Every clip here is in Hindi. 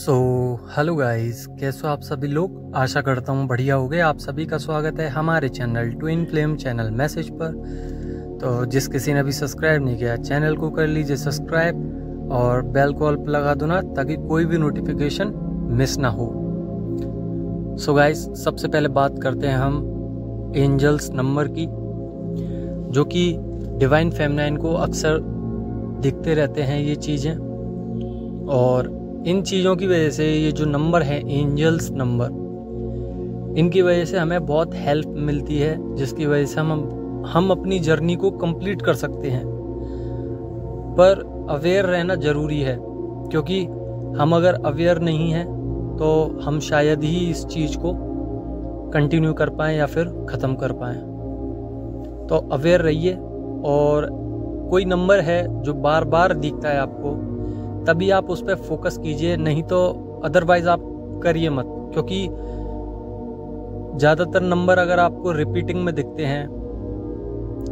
सो हेलो गाइस, कैसे हो आप सभी लोग। आशा करता हूँ बढ़िया हो गए। आप सभी का स्वागत है हमारे channel twin flame channel message पर। तो जिस किसी ने अभी सब्सक्राइब नहीं किया चैनल को कर लीजिए सब्सक्राइब और बेल कॉल पर लगा दो ना, ताकि कोई भी नोटिफिकेशन मिस ना हो। सो गाइस, सबसे पहले बात करते हैं हम एंजल्स नंबर की, जो कि डिवाइन फेमिनाइन को अक्सर दिखते रहते हैं ये चीज़ें, और इन चीज़ों की वजह से ये जो नंबर है एंजल्स नंबर, इनकी वजह से हमें बहुत हेल्प मिलती है, जिसकी वजह से हम अपनी जर्नी को कंप्लीट कर सकते हैं। पर अवेयर रहना ज़रूरी है, क्योंकि हम अगर अवेयर नहीं हैं तो हम शायद ही इस चीज़ को कंटिन्यू कर पाएँ या फिर ख़त्म कर पाएँ। तो अवेयर रहिए, और कोई नंबर है जो बार बार दिखता है आपको, तभी आप उस पर फोकस कीजिए, नहीं तो अदरवाइज आप करिए मत। क्योंकि ज़्यादातर नंबर अगर आपको रिपीटिंग में दिखते हैं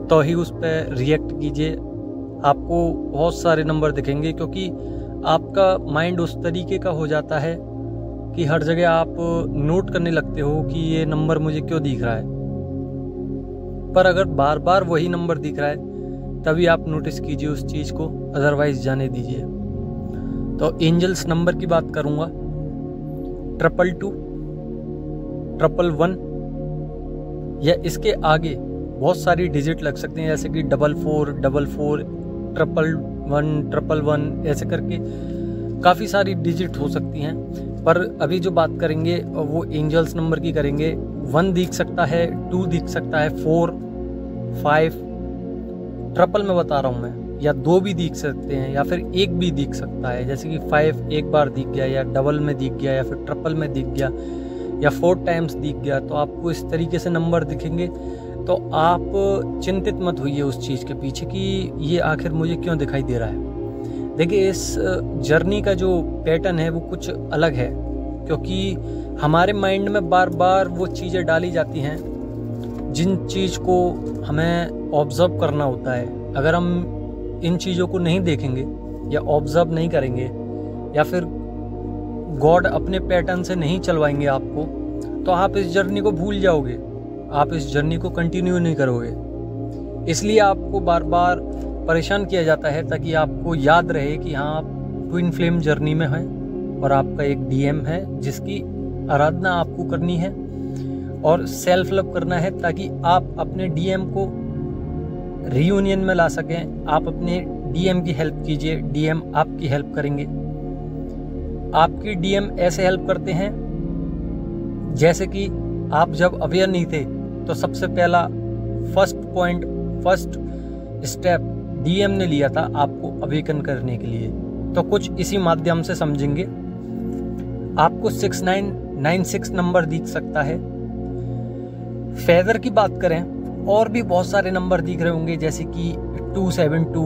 तो ही उस पर रिएक्ट कीजिए। आपको बहुत सारे नंबर दिखेंगे, क्योंकि आपका माइंड उस तरीके का हो जाता है कि हर जगह आप नोट करने लगते हो कि ये नंबर मुझे क्यों दिख रहा है। पर अगर बार बार वही नंबर दिख रहा है तभी आप नोटिस कीजिए उस चीज़ को, अदरवाइज जाने दीजिए। तो एंजल्स नंबर की बात करूंगा, 222, 111 या इसके आगे बहुत सारी डिजिट लग सकते हैं, जैसे कि 44, 44, 111, 111, ऐसे करके काफ़ी सारी डिजिट हो सकती हैं। पर अभी जो बात करेंगे वो एंजल्स नंबर की करेंगे। 1 दिख सकता है, 2 दिख सकता है, 4, 5, ट्रिपल में बता रहा हूँ मैं, या 2 भी दिख सकते हैं, या फिर 1 भी दिख सकता है, जैसे कि 5 एक बार दिख गया, या डबल में दिख गया, या फिर ट्रिपल में दिख गया, या 4 टाइम्स दिख गया। तो आपको इस तरीके से नंबर दिखेंगे, तो आप चिंतित मत होइए उस चीज़ के पीछे कि ये आखिर मुझे क्यों दिखाई दे रहा है। देखिए, इस जर्नी का जो पैटर्न है वो कुछ अलग है, क्योंकि हमारे माइंड में बार बार वो चीज़ें डाली जाती हैं जिन चीज़ को हमें ऑब्जर्व करना होता है। अगर हम इन चीज़ों को नहीं देखेंगे या ऑब्जर्व नहीं करेंगे, या फिर गॉड अपने पैटर्न से नहीं चलवाएंगे आपको, तो आप इस जर्नी को भूल जाओगे, आप इस जर्नी को कंटिन्यू नहीं करोगे। इसलिए आपको बार बार परेशान किया जाता है, ताकि आपको याद रहे कि हाँ, आप ट्विन फ्लेम जर्नी में हैं और आपका एक डीएम है जिसकी आराधना आपको करनी है और सेल्फ लव करना है, ताकि आप अपने डीएम को रियूनियन में ला सकें। आप अपने डीएम की हेल्प कीजिए, डीएम आपकी हेल्प करेंगे। आपकी डीएम ऐसे हेल्प करते हैं जैसे कि आप जब अवेयर नहीं थे तो सबसे पहला फर्स्ट स्टेप डीएम ने लिया था आपको अवेकन करने के लिए। तो कुछ इसी माध्यम से समझेंगे। आपको 6996 नंबर दिख सकता है। फेदर की बात करें, और भी बहुत सारे नंबर दिख रहे होंगे, जैसे कि 272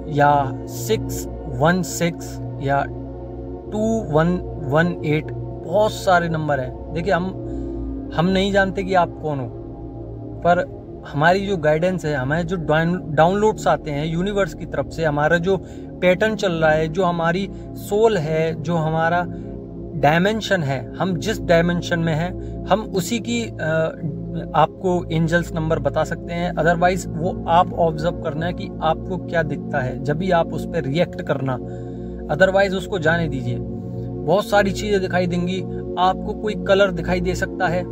या 616 या 2118, बहुत सारे नंबर हैं। देखिए, हम नहीं जानते कि आप कौन हो, पर हमारी जो गाइडेंस है, हमें जो डाउनलोड्स आते हैं यूनिवर्स की तरफ से, हमारा जो पैटर्न चल रहा है, जो हमारी सोल है, जो हमारा डायमेंशन है, हम जिस डायमेंशन में हैं, हम उसी की आपको एंजल्स नंबर बता सकते हैं। अदरवाइज वो आप ऑब्जर्व करना है कि आपको क्या दिखता है, जब भी आप उस पर रिएक्ट करना, अदरवाइज उसको जाने दीजिए। बहुत सारी चीजें दिखाई देंगी आपको, कोई कलर दिखाई दे सकता है,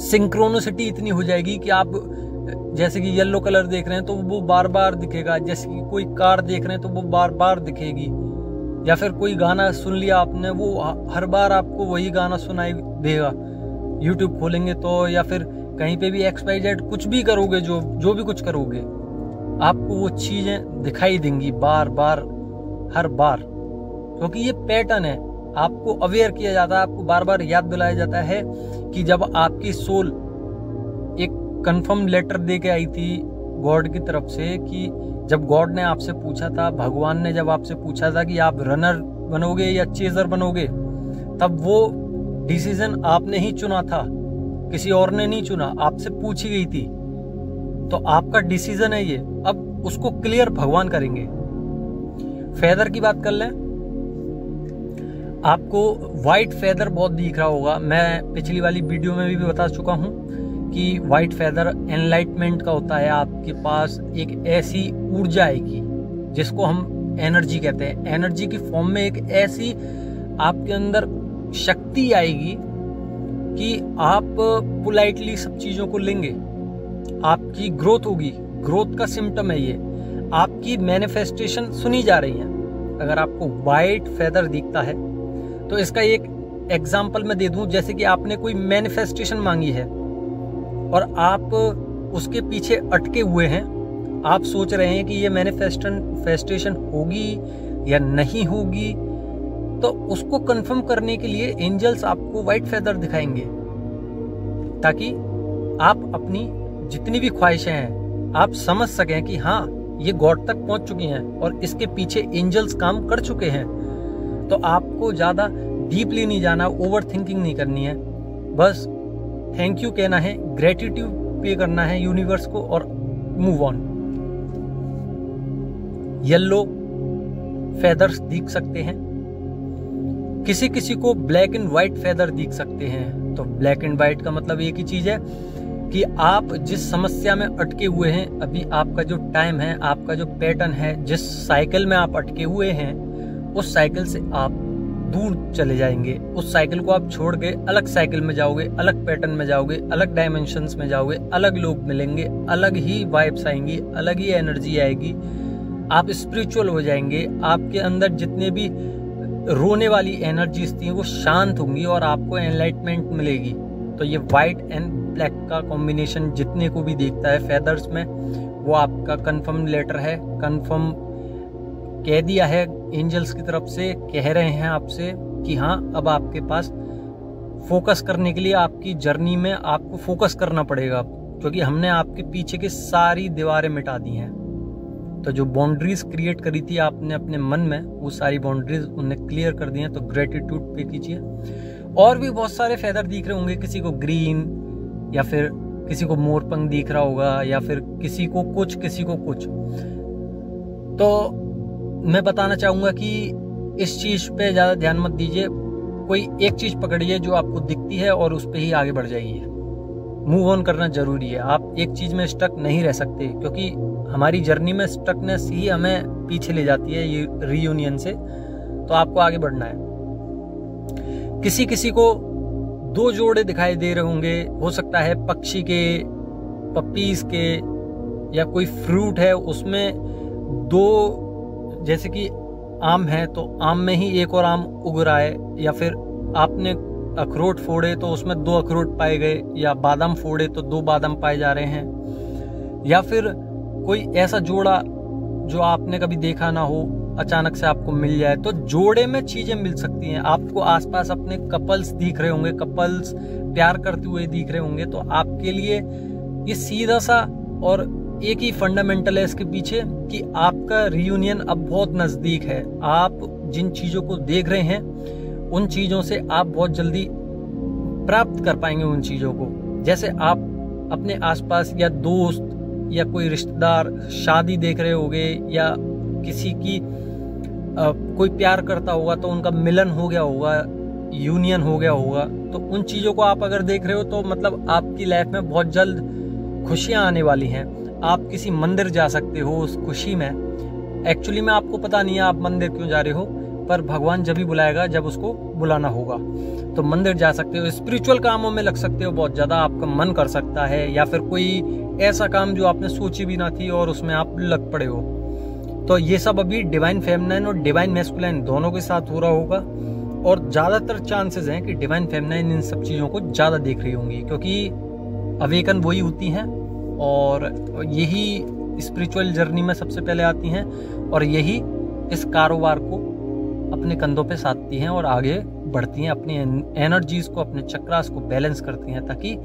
सिंक्रोनिसिटी इतनी हो जाएगी कि आप जैसे कि येलो कलर देख रहे हैं तो वो बार बार दिखेगा, जैसे कि कोई कार देख रहे हैं तो वो बार बार दिखेगी, या फिर कोई गाना सुन लिया आपने, वो हर बार आपको वही गाना सुनाई देगा। यूट्यूब खोलेंगे तो, या फिर कहीं पे भी XYZ कुछ भी करोगे, जो भी कुछ करोगे, आपको वो चीजें दिखाई देंगी बार बार, हर बार, क्योंकि ये पैटर्न है। आपको अवेयर किया जाता है, आपको बार बार याद दिलाया जाता है कि जब आपकी सोल एक कंफर्म लेटर दे के आई थी गॉड की तरफ से, कि जब गॉड ने आपसे पूछा था, भगवान ने जब आपसे पूछा था कि आप रनर बनोगे या चेजर बनोगे, तब वो डिसीजन आपने ही चुना था, किसी और ने नहीं चुना, आपसे पूछी गई थी। तो आपका डिसीजन है ये, अब उसको क्लियर भगवान करेंगे। फेदर की बात कर लें, आपको वाइट फेदर बहुत दिख रहा होगा। मैं पिछली वाली वीडियो में भी बता चुका हूँ कि वाइट फेदर एनलाइटमेंट का होता है। आपके पास एक ऐसी ऊर्जा आएगी जिसको हम एनर्जी कहते हैं। एनर्जी की फॉर्म में एक ऐसी आपके अंदर शक्ति आएगी कि आप पोलाइटली सब चीजों को लेंगे। आपकी ग्रोथ होगी। ग्रोथ का सिम्टम है ये। आपकी मैनिफेस्टेशन सुनी जा रही है। अगर आपको वाइट फेदर दिखता है तो इसका एक एग्जाम्पल मैं दे दूं, जैसे कि आपने कोई मैनिफेस्टेशन मांगी है और आप उसके पीछे अटके हुए हैं। आप सोच रहे हैं कि ये मैनिफेस्टेशन होगी या नहीं होगी, तो उसको कंफर्म करने के लिए एंजल्स आपको व्हाइट फेदर दिखाएंगे ताकि आप अपनी जितनी भी ख्वाहिशें हैं आप समझ सकें कि हाँ, ये गॉड तक पहुंच चुकी हैं और इसके पीछे एंजल्स काम कर चुके हैं। तो आपको ज्यादा डीपली नहीं जाना, ओवर थिंकिंग नहीं करनी है। बस थैंक यू कहना है, ग्रेटिट्यूड पे करना है यूनिवर्स को और मूव ऑन। येलो फेदर्स दिख सकते हैं, किसी किसी को ब्लैक एंड व्हाइट फेदर दिख सकते हैं। तो ब्लैक एंड व्हाइट का मतलब एक ही चीज है कि आप जिस समस्या में अटके हुए हैं, अभी आपका जो टाइम है, आपका जो पैटर्न है, जिस साइकिल में आप अटके हुए हैं, उस साइकिल से आप दूर चले जाएंगे। उस साइकिल को आप छोड़ के अलग साइकिल में जाओगे, अलग पैटर्न में जाओगे, अलग डायमेंशंस में जाओगे, अलग लोग मिलेंगे, अलग ही वाइब्स आएंगी, अलग ही एनर्जी आएगी। आप स्पिरिचुअल हो जाएंगे। आपके अंदर जितने भी रोने वाली एनर्जीज थी वो शांत होंगी और आपको एनलाइटमेंट मिलेगी। तो ये व्हाइट एंड ब्लैक का कॉम्बिनेशन जितने को भी देखता है फेदर्स में, वो आपका कंफर्म लेटर है। कंफर्म कह दिया है एंजल्स की तरफ से, कह रहे हैं आपसे कि हाँ, अब आपके पास फोकस करने के लिए आपकी जर्नी में आपको फोकस करना पड़ेगा, क्योंकि हमने आपके पीछे की सारी दीवारें मिटा दी हैं। तो जो बाउंड्रीज क्रिएट करी थी आपने अपने मन में, वो सारी बाउंड्रीज उन्हें क्लियर कर दी हैं। तो ग्रेटिट्यूड पे कीजिए। और भी बहुत सारे फेदर दिख रहे होंगे, किसी को ग्रीन, या फिर किसी को मोरपंख दिख रहा होगा, या फिर किसी को कुछ, किसी को कुछ। तो मैं बताना चाहूंगा कि इस चीज पे ज्यादा ध्यान मत दीजिए। कोई एक चीज पकड़िए जो आपको दिखती है और उस पे ही आगे बढ़ जाइए। मूव ऑन करना जरूरी है। आप एक चीज में स्टक नहीं रह सकते, क्योंकि हमारी जर्नी में स्टकनेस ही हमें पीछे ले जाती है ये रियूनियन से। तो आपको आगे बढ़ना है। किसी किसी को 2 जोड़े दिखाई दे रहे होंगे, हो सकता है पक्षी के, पपीज के, या कोई फ्रूट है उसमें 2, जैसे कि आम है तो आम में ही एक और आम उग रहा है, या फिर आपने अखरोट फोड़े तो उसमें 2 अखरोट पाए गए, या बादाम फोड़े तो 2 बादाम पाए जा रहे हैं, या फिर कोई ऐसा जोड़ा जो आपने कभी देखा ना हो अचानक से आपको मिल जाए। तो जोड़े में चीजें मिल सकती हैं। आपको आसपास अपने कपल्स दिख रहे होंगे, कपल्स प्यार करते हुए दिख रहे होंगे। तो आपके लिए ये सीधा सा और एक ही फंडामेंटल है इसके पीछे कि आपका रियूनियन अब बहुत नजदीक है। आप जिन चीजों को देख रहे हैं उन चीजों से आप बहुत जल्दी प्राप्त कर पाएंगे उन चीजों को। जैसे आप अपने आसपास या दोस्त या कोई रिश्तेदार शादी देख रहे होगे, या किसी की कोई प्यार करता होगा तो उनका मिलन हो गया होगा, यूनियन हो गया होगा। तो उन चीजों को आप अगर देख रहे हो तो मतलब आपकी लाइफ में बहुत जल्द खुशियां आने वाली हैं। आप किसी मंदिर जा सकते हो उस खुशी में। एक्चुअली में आपको पता नहीं है आप मंदिर क्यों जा रहे हो, पर भगवान जब भी बुलाएगा जब उसको बुलाना होगा। तो मंदिर जा सकते हो, स्पिरिचुअल कामों में लग सकते हो, बहुत ज्यादा आपका मन कर सकता है, या फिर कोई ऐसा काम जो आपने सोची भी ना थी और उसमें आप लग पड़े हो। तो ये सब अभी डिवाइन फेमिनाइन और डिवाइन मैस्कुलाइन दोनों के साथ हो रहा होगा, और ज्यादातर चांसेस हैं कि डिवाइन फेमिनाइन इन सब चीजों को ज्यादा देख रही होंगी, क्योंकि अवेकन वही होती हैं और यही स्पिरिचुअल जर्नी में सबसे पहले आती हैं, और यही इस कारोबार को अपने कंधों पे साधती हैं और आगे बढ़ती हैं, अपनी एनर्जीज को, अपने चक्रास को बैलेंस करती हैं ताकि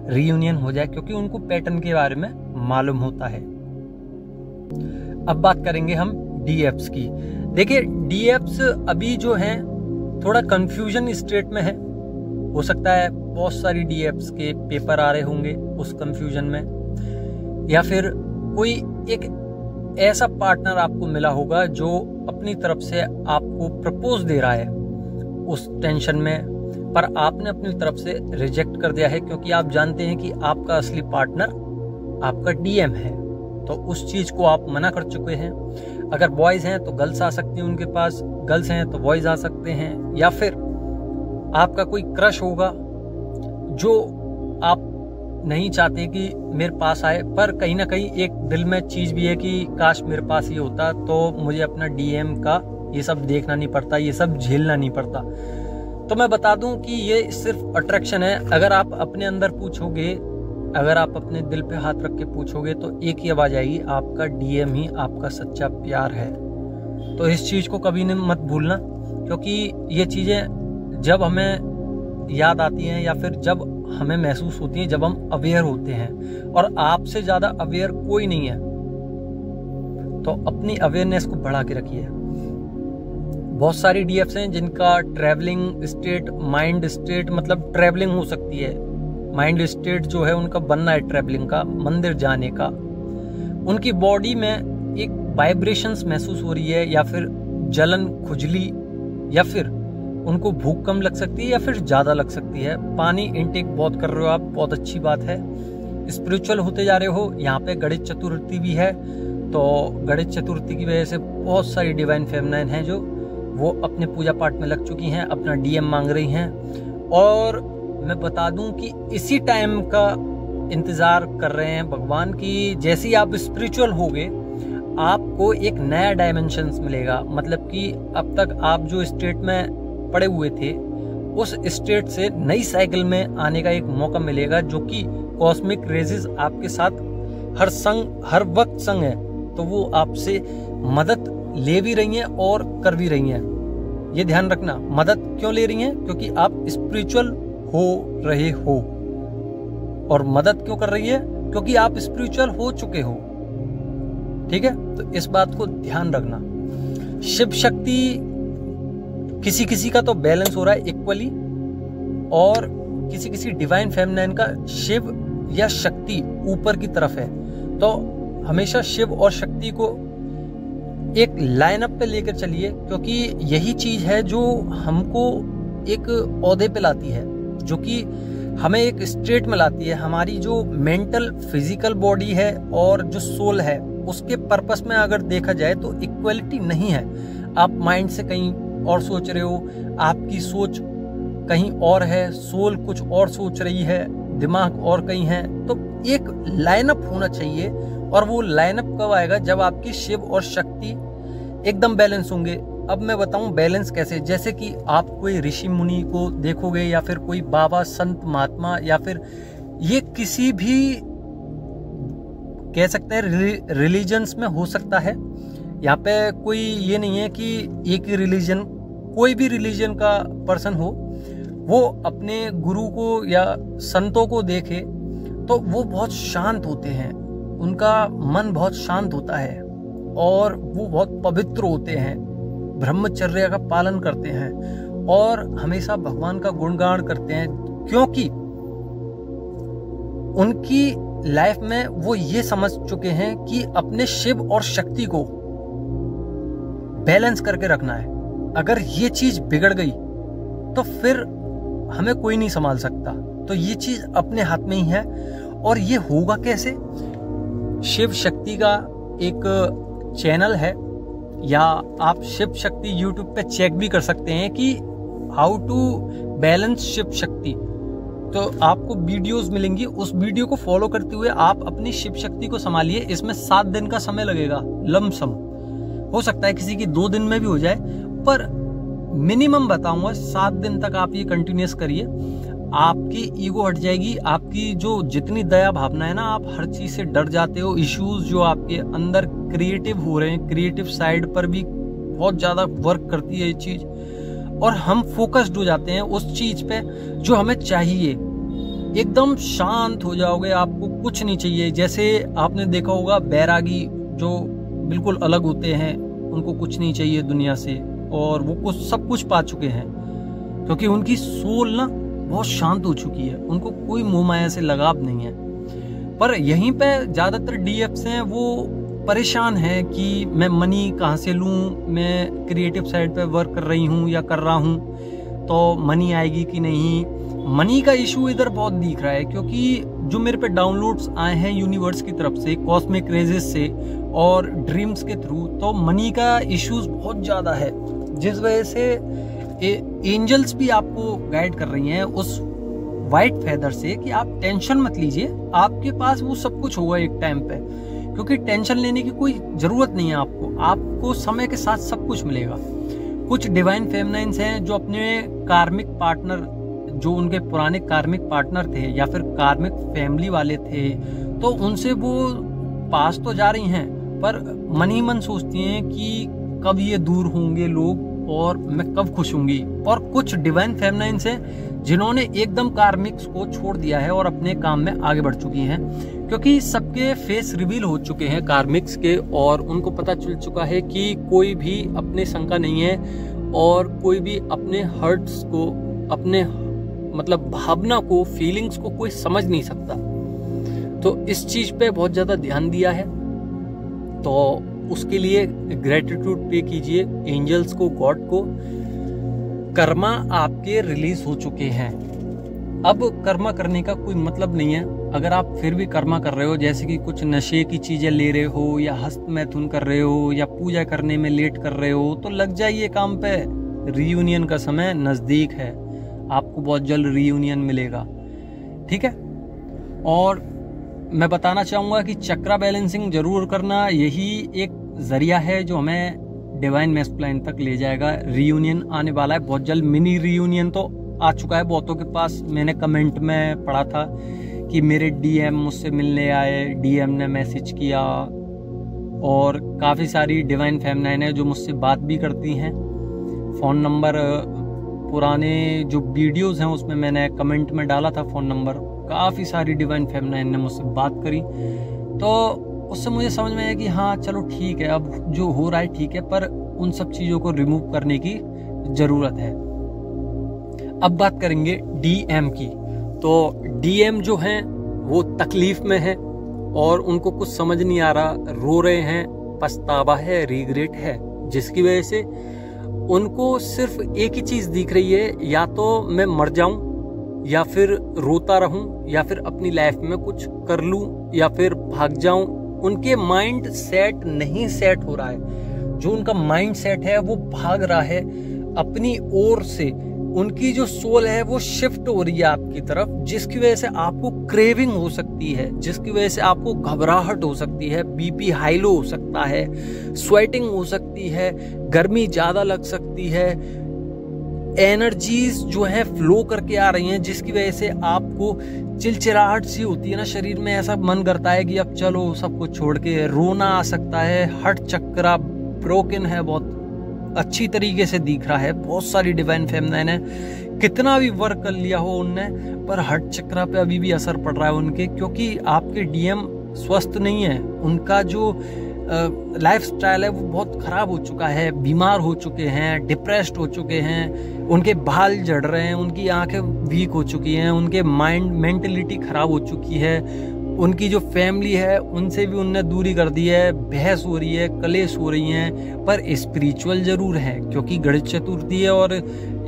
रियूनियन हो जाए, क्योंकि उनको पैटर्न के बारे में मालूम होता है। अब बात करेंगे हम डीएफ्स की। देखिए, डीएफ्स अभी जो है थोड़ा कंफ्यूजन स्टेट में है। हो सकता है बहुत सारी डीएफ्स के पेपर आ रहे होंगे उस कंफ्यूजन में, या फिर कोई एक ऐसा पार्टनर आपको मिला होगा जो अपनी तरफ से आपको प्रपोज दे रहा है, उस टेंशन में, पर आपने अपनी तरफ से रिजेक्ट कर दिया है क्योंकि आप जानते हैं कि आपका असली पार्टनर आपका डीएम है। तो उस चीज को आप मना कर चुके हैं। अगर बॉयज हैं तो गर्ल्स आ सकती हैं उनके पास, गर्ल्स हैं तो बॉयज आ सकते हैं, या फिर आपका कोई क्रश होगा जो आप नहीं चाहते कि मेरे पास आए, पर कहीं ना कहीं एक दिल में चीज भी है कि काश मेरे पास ये होता तो मुझे अपना डीएम का ये सब देखना नहीं पड़ता, ये सब झेलना नहीं पड़ता। तो मैं बता दूं कि ये सिर्फ अट्रैक्शन है। अगर आप अपने अंदर पूछोगे, अगर आप अपने दिल पे हाथ रख के पूछोगे तो एक ही आवाज आएगी, आपका डीएम ही आपका सच्चा प्यार है। तो इस चीज को कभी नहीं मत भूलना, क्योंकि ये चीजें जब हमें याद आती हैं या फिर जब हमें महसूस होती हैं, जब हम अवेयर होते हैं, और आपसे ज्यादा अवेयर कोई नहीं है। तो अपनी अवेयरनेस को बढ़ा के रखिए। बहुत सारी डीएफ्स हैं जिनका ट्रैवलिंग स्टेट, माइंड स्टेट, मतलब ट्रैवलिंग हो सकती है। माइंड स्टेट जो है उनका बनना है ट्रैवलिंग का, मंदिर जाने का। उनकी बॉडी में एक वाइब्रेशंस महसूस हो रही है, या फिर जलन, खुजली, या फिर उनको भूख कम लग सकती है या फिर ज्यादा लग सकती है। पानी इनटेक बहुत कर रहे हो आप, बहुत अच्छी बात है। स्पिरिचुअल होते जा रहे हो। यहाँ पे गणेश चतुर्थी भी है, तो गणेश चतुर्थी की वजह से बहुत सारी डिवाइन फेमिनाइन हैं जो वो अपने पूजा पाठ में लग चुकी हैं, अपना डीएम मांग रही हैं। और मैं बता दूं कि इसी टाइम का इंतजार कर रहे हैं भगवान की जैसे ही आप स्पिरिचुअल होगे आपको एक नया डायमेंशंस मिलेगा। मतलब कि अब तक आप जो स्टेट में पड़े हुए थे उस स्टेट से नई साइकिल में आने का एक मौका मिलेगा, जो कि कॉस्मिक रेजेस आपके साथ हर वक्त संग है। तो वो आपसे मदद ले भी रही हैं और कर भी रही हैं। ये ध्यान रखना, मदद क्यों ले रही हैं? क्योंकि आप स्पिरिचुअल हो रहे हो। और मदद क्यों कर रही है? क्योंकि आप स्पिरिचुअल हो चुके हो। ठीक है, तो इस बात को ध्यान रखना। शिव शक्ति किसी किसी का तो बैलेंस हो रहा है इक्वली, और किसी किसी डिवाइन फेमिनाइन का शिव या शक्ति ऊपर की तरफ है। तो हमेशा शिव और शक्ति को एक लाइनअप पे लेकर चलिए, क्योंकि यही चीज है जो हमको एक ओहदे पे लाती है, जो कि हमें एक स्टेट में लाती है। हमारी जो मेंटल फिजिकल बॉडी है और जो सोल है उसके पर्पस में अगर देखा जाए तो इक्वलिटी नहीं है। आप माइंड से कहीं और सोच रहे हो, आपकी सोच कहीं और है, सोल कुछ और सोच रही है, दिमाग और कहीं है। तो एक लाइनअप होना चाहिए, और वो लाइनअप कब आएगा? जब आपकी शिव और शक्ति एकदम बैलेंस होंगे। अब मैं बताऊं बैलेंस कैसे। जैसे कि आप कोई ऋषि मुनि को देखोगे, या फिर कोई बाबा, संत, महात्मा, या फिर ये किसी भी कह सकते हैं रिलीजन्स में हो सकता है। यहाँ पे कोई ये नहीं है कि एक ही रिलीजन, कोई भी रिलीजन का पर्सन हो, वो अपने गुरु को या संतों को देखे तो वो बहुत शांत होते हैं, उनका मन बहुत शांत होता है, और वो बहुत पवित्र होते हैं, ब्रह्मचर्य का पालन करते हैं, और हमेशा भगवान का गुणगान करते हैं, क्योंकि उनकी लाइफ में वो ये समझ चुके हैं कि अपने शिव और शक्ति को बैलेंस करके रखना है। अगर ये चीज बिगड़ गई तो फिर हमें कोई नहीं संभाल सकता। तो ये चीज अपने हाथ में ही है। और ये होगा कैसे? शिव शक्ति का एक चैनल है, या आप शिव शक्ति यूट्यूब पे चेक भी कर सकते हैं कि how to balance Shiv Shakti. तो आपको वीडियोस मिलेंगी, उस वीडियो को फॉलो करते हुए आप अपनी शिव शक्ति को संभालिए। इसमें 7 दिन का समय लगेगा लमसम। हो सकता है किसी की 2 दिन में भी हो जाए, पर मिनिमम बताऊंगा 7 दिन तक आप ये कंटिन्यूस करिए। आपकी ईगो हट जाएगी, आपकी जो जितनी दया भावना है ना, आप हर चीज से डर जाते हो। इश्यूज जो आपके अंदर क्रिएटिव हो रहे हैं, क्रिएटिव साइड पर भी बहुत ज्यादा वर्क करती है ये चीज, और हम फोकस्ड हो जाते हैं उस चीज पे जो हमें चाहिए। एकदम शांत हो जाओगे, आपको कुछ नहीं चाहिए। जैसे आपने देखा होगा बैरागी जो बिल्कुल अलग होते हैं, उनको कुछ नहीं चाहिए दुनिया से, और वो सब कुछ पा चुके हैं, क्योंकि उनकी सोल ना बहुत शांत हो चुकी है, उनको कोई मोह माया से लगाव नहीं है। पर यहीं पे ज्यादातर डीएफ्स हैं वो परेशान हैं कि मैं मनी कहाँ से लूं, मैं क्रिएटिव साइड पे वर्क कर रही हूँ या कर रहा हूँ, तो मनी आएगी कि नहीं। मनी का इशू इधर बहुत दिख रहा है, क्योंकि जो मेरे पे डाउनलोड्स आए हैं यूनिवर्स की तरफ से, कॉस्मिक रेजेस से और ड्रीम्स के थ्रू, तो मनी का इश्यूज बहुत ज़्यादा है, जिस वजह से एंजल्स भी आपको गाइड कर रही हैं उस वाइट फेदर से कि आप टेंशन मत लीजिए, आपके पास वो सब कुछ होगा एक टाइम पे, क्योंकि टेंशन लेने की कोई ज़रूरत नहीं है आपको समय के साथ सब कुछ मिलेगा। कुछ डिवाइन फेमिनाइंस हैं जो अपने कार्मिक पार्टनर, जो उनके पुराने कार्मिक पार्टनर थे या फिर कार्मिक फैमिली वाले थे, तो उनसे वो पास तो जा रही हैं, पर मन ही मन सोचती हैं कि कब ये दूर होंगे लोग और मैं कब खुश होंगी। और कुछ डिवाइन फेमिनाइंस हैं जिन्होंने एकदम कार्मिक्स को छोड़ दिया है और अपने काम में आगे बढ़ चुकी हैं, क्योंकि सबके फेस रिवील हो चुके हैं कार्मिक्स के, और उनको पता चल चुका है कि कोई भी अपने संग का नहीं है और कोई भी अपने हर्ट्स को, अपने मतलब भावना को, फीलिंग्स को कोई समझ नहीं सकता। तो इस चीज पे बहुत ज्यादा ध्यान दिया है, तो उसके लिए ग्रेटिट्यूड पे कीजिए एंजल्स को, गॉड को। कर्मा आपके रिलीज हो चुके हैं, अब कर्मा करने का कोई मतलब नहीं है। अगर आप फिर भी कर्मा कर रहे हो, जैसे कि कुछ नशे की चीजें ले रहे हो या हस्त मैथुन कर रहे हो या पूजा करने में लेट कर रहे हो, तो लग जाइए काम पे। रीयूनियन का समय नजदीक है, आपको बहुत जल्द रीयूनियन मिलेगा, ठीक है। और मैं बताना चाहूँगा कि चक्रा बैलेंसिंग जरूर करना, यही एक जरिया है जो हमें डिवाइन मैस्कुलाइन तक ले जाएगा। रीयूनियन आने वाला है बहुत जल्द, मिनी रीयूनियन तो आ चुका है बहुतों के पास। मैंने कमेंट में पढ़ा था कि मेरे डीएम मुझसे मिलने आए, डीएम ने मैसेज किया, और काफ़ी सारी डिवाइन फेमिनाइन है जो मुझसे बात भी करती हैं। फ़ोन नंबर, पुराने जो वीडियोस हैं उसमें मैंने कमेंट में डाला था फ़ोन नंबर, काफ़ी सारी डिवाइन फेमिनाइन ने मुझसे बात करी, तो उससे मुझे समझ में आया कि हाँ चलो ठीक है, अब जो हो रहा है ठीक है, पर उन सब चीज़ों को रिमूव करने की ज़रूरत है। अब बात करेंगे डीएम की। तो डीएम जो हैं वो तकलीफ में हैं और उनको कुछ समझ नहीं आ रहा, रो रहे हैं, पछतावा है, रिग्रेट है, जिसकी वजह से उनको सिर्फ एक ही चीज़ दिख रही है, या तो मैं मर जाऊं, या फिर रोता रहूं, या फिर अपनी लाइफ में कुछ कर लूं, या फिर भाग जाऊं। उनके माइंड सेट नहीं सेट हो रहा है, जो उनका माइंड सेट है वो भाग रहा है अपनी ओर से। उनकी जो सोल है वो शिफ्ट हो रही है आपकी तरफ, जिसकी वजह से आपको क्रेविंग हो सकती है, जिसकी वजह से आपको घबराहट हो सकती है, बीपी हाई लो हो सकता है, स्वेटिंग हो सकती है, गर्मी ज्यादा लग सकती है, एनर्जीज जो है फ्लो करके आ रही हैं, जिसकी वजह से आपको चिलचिलाहट सी होती है ना शरीर में, ऐसा मन करता है कि अब चलो सब कुछ छोड़ के, रोना आ सकता है, हार्ट चक्रा ब्रोकन है, बहुत अच्छी तरीके से दिख रहा है। बहुत सारी डिवाइन फेमिनाइन है, कितना भी वर्क कर लिया हो उनने, पर हार्ट चक्रा पे अभी भी असर पड़ रहा है उनके, क्योंकि आपके डीएम स्वस्थ नहीं है। उनका जो लाइफ स्टाइल है वो बहुत खराब हो चुका है, बीमार हो चुके हैं, डिप्रेस्ड हो चुके हैं, उनके बाल झड़ रहे हैं, उनकी आंखें वीक हो चुकी हैं, उनके माइंड मेंटलिटी खराब हो चुकी है, उनकी जो फैमिली है उनसे भी उनने दूरी कर दी है, बहस हो रही है, कलेश हो रही हैं, पर स्पिरिचुअल जरूर है, क्योंकि गणेश चतुर्थी है और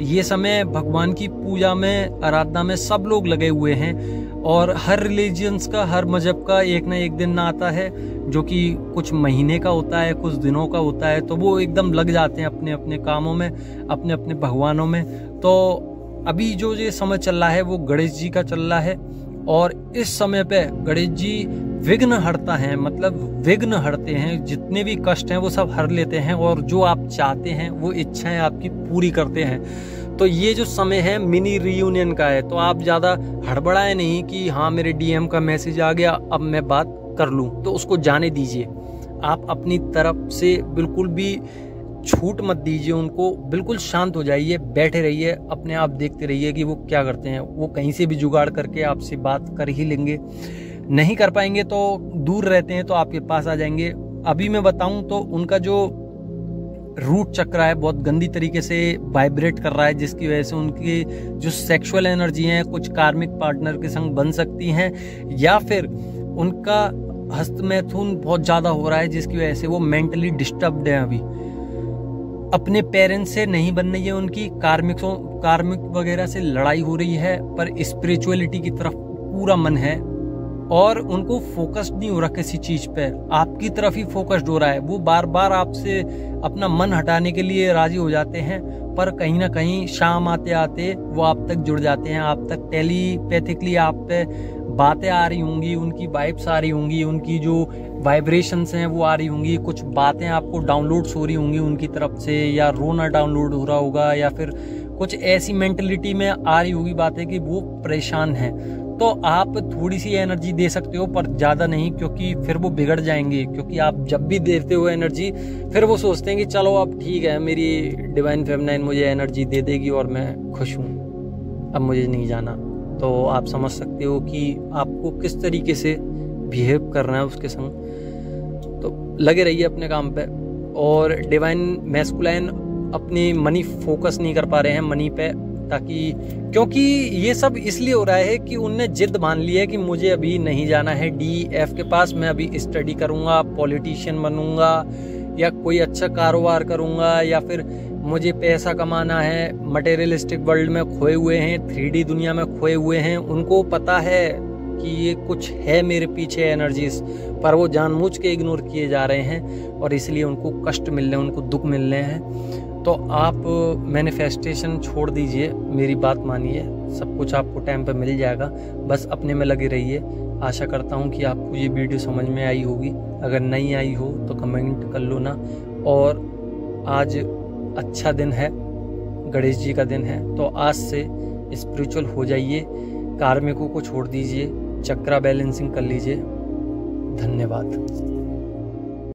ये समय भगवान की पूजा में, आराधना में सब लोग लगे हुए हैं। और हर रिलीजियंस का, हर मजहब का एक ना एक दिन ना आता है जो कि कुछ महीने का होता है, कुछ दिनों का होता है, तो वो एकदम लग जाते हैं अपने अपने कामों में, अपने अपने भगवानों में। तो अभी जो ये समय चल रहा है वो गणेश जी का चल रहा है, और इस समय पे गणेश जी विघ्न हरता है, मतलब विघ्न हरते हैं, जितने भी कष्ट हैं वो सब हर लेते हैं, और जो आप चाहते हैं वो इच्छाएं आपकी पूरी करते हैं। तो ये जो समय है मिनी रीयूनियन का है, तो आप ज़्यादा हड़बड़ाए नहीं कि हाँ मेरे डीएम का मैसेज आ गया अब मैं बात कर लूँ, तो उसको जाने दीजिए। आप अपनी तरफ से बिल्कुल भी छूट मत दीजिए उनको, बिल्कुल शांत हो जाइए, बैठे रहिए, अपने आप देखते रहिए कि वो क्या करते हैं। वो कहीं से भी जुगाड़ करके आपसे बात कर ही लेंगे, नहीं कर पाएंगे तो दूर रहते हैं तो आपके पास आ जाएंगे। अभी मैं बताऊं तो उनका जो रूट चक्र है बहुत गंदी तरीके से वाइब्रेट कर रहा है, जिसकी वजह से उनकी जो सेक्सुअल एनर्जी है कुछ कार्मिक पार्टनर के संग बन सकती हैं, या फिर उनका हस्त मैथुन बहुत ज़्यादा हो रहा है, जिसकी वजह से वो मेंटली डिस्टर्ब्ड है। अपने पेरेंट्स से नहीं बन रही है, उनकी कार्मिक वगैरह से लड़ाई हो रही है, पर स्पिरिचुअलिटी की तरफ पूरा मन है और उनको फोकस्ड नहीं हो रहा किसी चीज पे, आपकी तरफ ही फोकस्ड हो रहा है। वो बार बार आपसे अपना मन हटाने के लिए राजी हो जाते हैं, पर कहीं ना कहीं शाम आते आते वो आप तक जुड़ जाते हैं, आप तक टेलीपैथिकली आप पे बातें आ रही होंगी, उनकी वाइब्स आ रही होंगी, उनकी जो वाइब्रेशंस हैं वो आ रही होंगी, कुछ बातें आपको डाउनलोड्स हो रही होंगी उनकी तरफ से, या रोना डाउनलोड हो रहा होगा, या फिर कुछ ऐसी मेंटलिटी में आ रही होगी बातें कि वो परेशान हैं। तो आप थोड़ी सी एनर्जी दे सकते हो, पर ज़्यादा नहीं, क्योंकि फिर वो बिगड़ जाएंगे। क्योंकि आप जब भी देते हो एनर्जी, फिर वो सोचते हैं कि चलो अब ठीक है, मेरी डिवाइन फेमिनाइन मुझे एनर्जी दे देगी और मैं खुश हूँ, अब मुझे नहीं जाना। तो आप समझ सकते हो कि आपको किस तरीके से बिहेव करना है उसके संग। तो लगे रहिए अपने काम पे। और डिवाइन मैस्कुलाइन अपनी मनी फोकस नहीं कर पा रहे हैं मनी पे, ताकि क्योंकि ये सब इसलिए हो रहा है कि उनने जिद मान ली है कि मुझे अभी नहीं जाना है DF के पास, मैं अभी स्टडी करूँगा, पॉलिटिशियन बनूंगा, या कोई अच्छा कारोबार करूँगा, या फिर मुझे पैसा कमाना है। मटेरियलिस्टिक वर्ल्ड में खोए हुए हैं, 3D दुनिया में खोए हुए हैं। उनको पता है कि ये कुछ है मेरे पीछे एनर्जीज, पर वो जानबूझ के इग्नोर किए जा रहे हैं और इसलिए उनको कष्ट मिल रहे हैं, उनको दुख मिल रहे हैं। तो आप मैनिफेस्टेशन छोड़ दीजिए, मेरी बात मानिए, सब कुछ आपको टाइम पे मिल जाएगा, बस अपने में लगे रहिए। आशा करता हूँ कि आपको ये वीडियो समझ में आई होगी। अगर नहीं आई हो तो कमेंट कर लो ना। और आज अच्छा दिन है, गणेश जी का दिन है, तो आज से स्पिरिचुअल हो जाइए, कार्मिकों को छोड़ दीजिए, चक्रा बैलेंसिंग कर लीजिए। धन्यवाद।